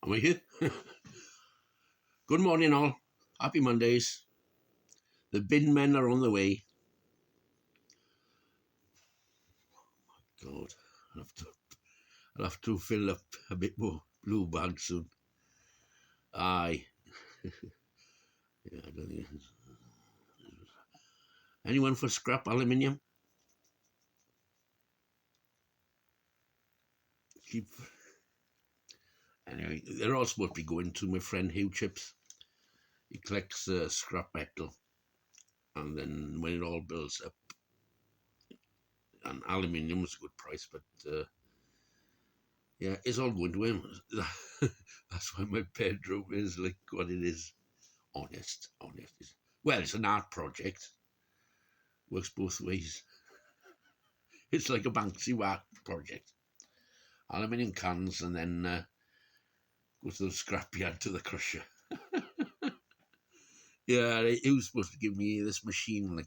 Am I here? Good morning, all. Happy Mondays. The bin men are on the way. God, I'll have to fill up a bit more blue bags soon. Aye. Yeah, I don't think. Anyone for scrap aluminium? Keep. Anyway, they're all supposed to be going to my friend Hugh Chips. He collects scrap metal, and then when it all builds up, and aluminium is a good price, but yeah, it's all going to him. That's why my bedroom is like what it is. Honest. Well, it's an art project. Works both ways. It's like a Banksy art project. Aluminium cans and then go to the scrapyard to the crusher. Yeah, he was supposed to give me this machine.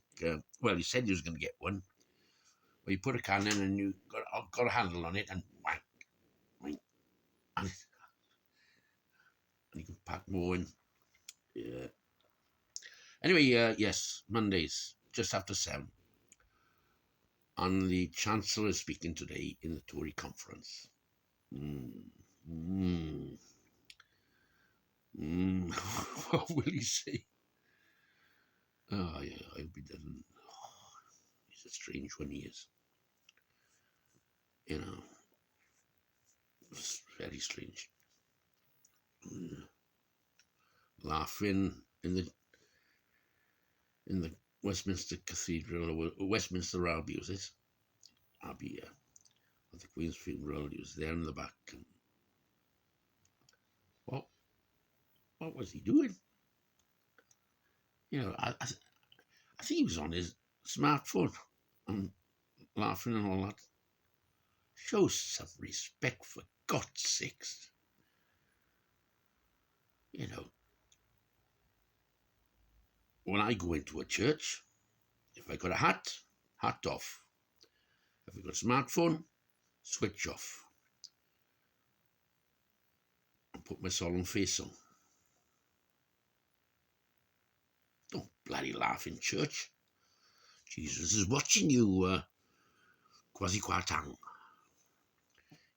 Well, he said he was going to get one. Where you put a can in and you got a handle on it and whack, whack, and you can pack more in. Yeah. Anyway, yes, Mondays, just after 7. And the Chancellor is speaking today in the Tory conference. What will he say? Oh, yeah, I hope he doesn't. Oh, he's a strange one, he is. You know, it's very strange. Laughing in the Westminster Cathedral, or Westminster Abbey, was it? Abbey, yeah. At the Queen's funeral, he was there in the back. And what was he doing? You know, I think he was on his smartphone and laughing and all that. Show some respect, for God's sakes. You know, when I go into a church, if I got a hat off. If I got a smartphone, switch off. And put my solemn face on. Don't bloody laugh in church. Jesus is watching you, quasi-quatang.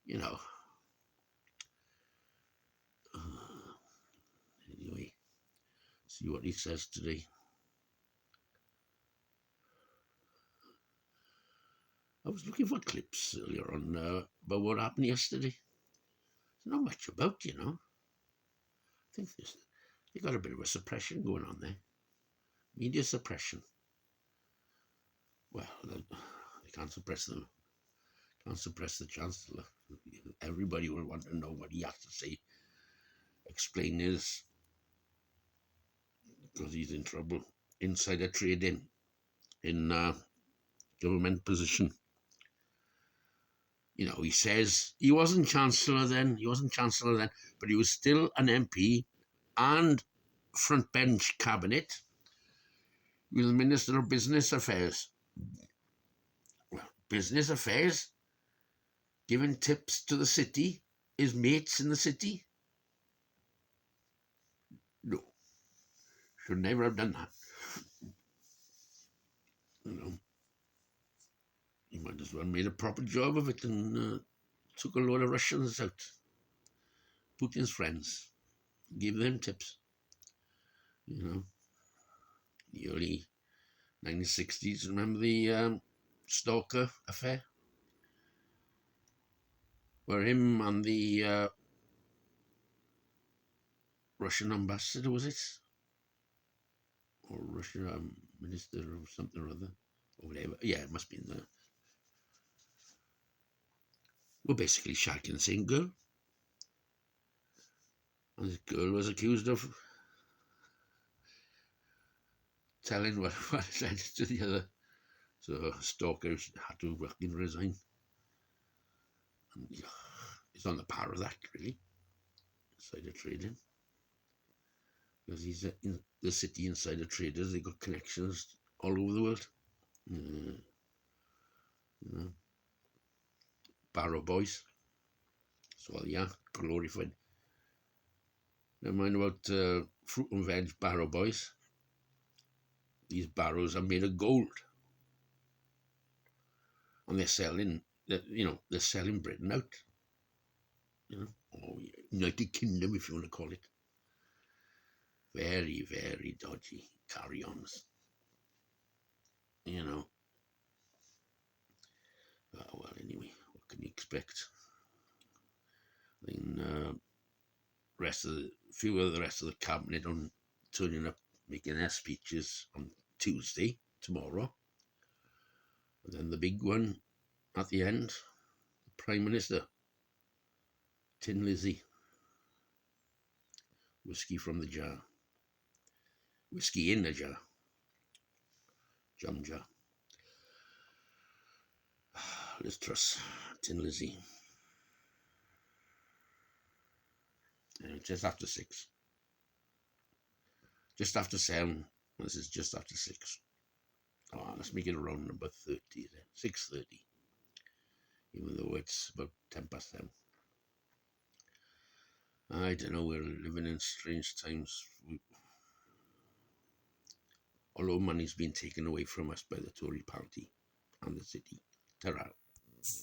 You know. Anyway, see what he says today. I was looking for clips earlier on about what happened yesterday. There's not much about, you know. I think they got a bit of a suppression going on there. Media suppression. Well, they can't suppress them. Can't suppress the Chancellor. Everybody will want to know what he has to say. Explain his, because he's in trouble. Insider trading in government position. You know, he says he wasn't Chancellor then, but he was still an MP and front bench cabinet. He was Minister of Business Affairs. Well, business affairs? Giving tips to the city? His mates in the city? No. Should never have done that. You know, he might as well made a proper job of it and took a load of Russians out. Putin's friends. Gave them tips. You know, the early 1960s. Remember the Stalker affair? Where him and the Russian ambassador, was it? Or Russian minister or something or other. Or whatever. Yeah, it must be in there. We're basically shagging the same girl. And this girl was accused of telling what said to the other. So Stalker had to fucking resign. And he's on the power of that, really. Insider trading. Because he's in the city insider traders, they got connections all over the world. You know, Barrow Boys. So yeah, glorified Never mind about fruit and veg barrow boys. These barrows are made of gold, and they're selling. They're selling Britain out. Or United Kingdom, if you want to call it. Very, very dodgy carry-ons. Well, anyway, what can you expect? I mean, few of the rest of the cabinet on turning up, making their speeches on Tuesday, tomorrow. And then the big one at the end, the Prime Minister, Tin Lizzie. Whiskey from the jar. Whiskey in the jar. Jam jar. Liz Truss, Tin Lizzie. Just after 6. Just after 7. This is just after 6. Oh, let's make it around number 30 then. 6:30. Even though it's about 10 past 7. I don't know, we're living in strange times. Although money's been taken away from us by the Tory party and the city. Ta-ra.